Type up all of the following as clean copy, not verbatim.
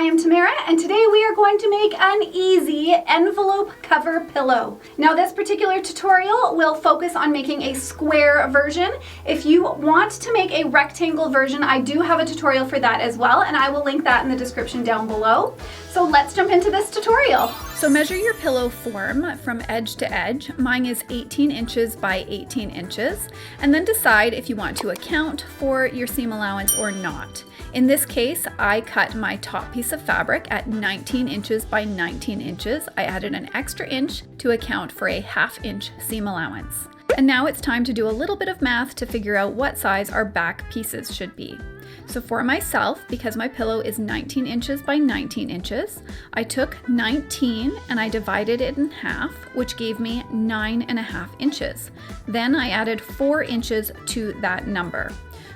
I am Tamara, and today we are going to make an easy envelope cover pillow. Now this particular tutorial will focus on making a square version. If you want to make a rectangle version, I do have a tutorial for that as well, and I will link that in the description down below. So let's jump into this tutorial. So measure your pillow form from edge to edge. Mine is 18 inches by 18 inches, and then decide if you want to account for your seam allowance or not. In this case, I cut my top piece of fabric at 19 inches by 19 inches. I added an extra inch to account for a ½ inch seam allowance. And now it's time to do a little bit of math to figure out what size our back pieces should be. So for myself, because my pillow is 19 inches by 19 inches, I took 19 and I divided it in half, which gave me 9.5 inches. Then I added 4 inches to that number,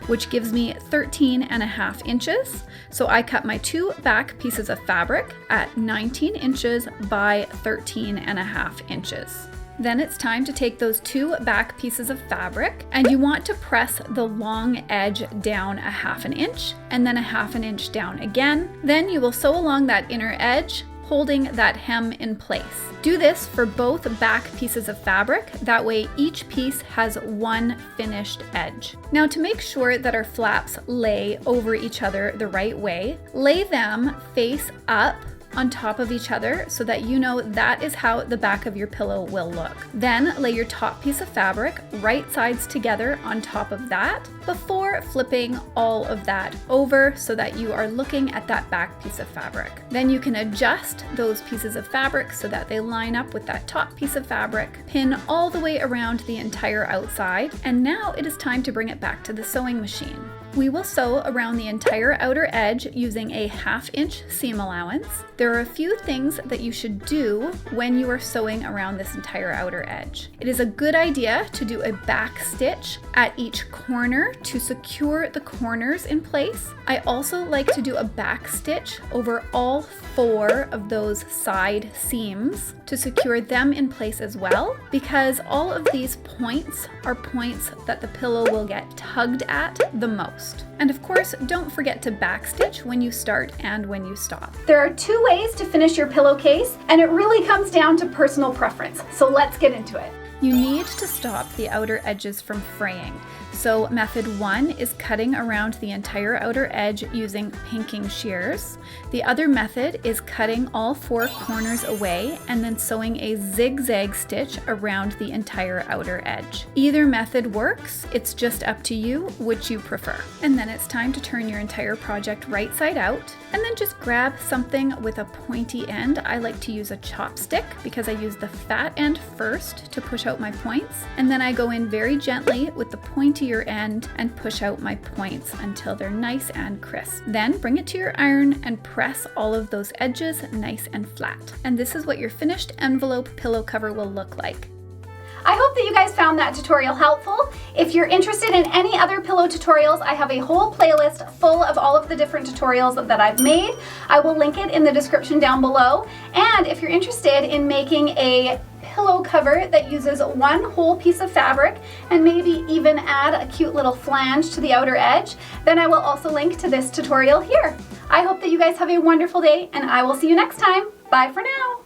which gives me 13.5 inches. So I cut my two back pieces of fabric at 19 inches by 13.5 inches. Then it's time to take those two back pieces of fabric, and you want to press the long edge down 1/2 inch and then 1/2 inch down again. Then you will sew along that inner edge, holding that hem in place. Do this for both back pieces of fabric, that way each piece has one finished edge. Now to make sure that our flaps lay over each other the right way, lay them face up on top of each other so that you know that is how the back of your pillow will look. Then lay your top piece of fabric right sides together on top of that before flipping all of that over so that you are looking at that back piece of fabric. Then you can adjust those pieces of fabric so that they line up with that top piece of fabric, pin all the way around the entire outside, and now it is time to bring it back to the sewing machine. We will sew around the entire outer edge using a 1/2 inch seam allowance. There are a few things that you should do when you are sewing around this entire outer edge. It is a good idea to do a back stitch at each corner to secure the corners in place. I also like to do a back stitch over all 4 of those side seams to secure them in place as well, because all of these points are points that the pillow will get tugged at the most. And of course, don't forget to backstitch when you start and when you stop. There are 2 ways to finish your pillowcase, and it really comes down to personal preference. So let's get into it. You need to stop the outer edges from fraying. So method 1 is cutting around the entire outer edge using pinking shears. The other method is cutting all 4 corners away and then sewing a zigzag stitch around the entire outer edge. Either method works, it's just up to you which you prefer. And then it's time to turn your entire project right side out, and then just grab something with a pointy end. I like to use a chopstick because I use the fat end first to push out my points, and then I go in very gently with the pointier end and push out my points until they're nice and crisp. Then bring it to your iron and press all of those edges nice and flat. And this is what your finished envelope pillow cover will look like. I hope that you guys found that tutorial helpful. If you're interested in any other pillow tutorials, I have a whole playlist full of all of the different tutorials that I've made. I will link it in the description down below. And if you're interested in making a pillow cover that uses one whole piece of fabric and maybe even add a cute little flange to the outer edge, then I will also link to this tutorial here. I hope that you guys have a wonderful day, and I will see you next time. Bye for now.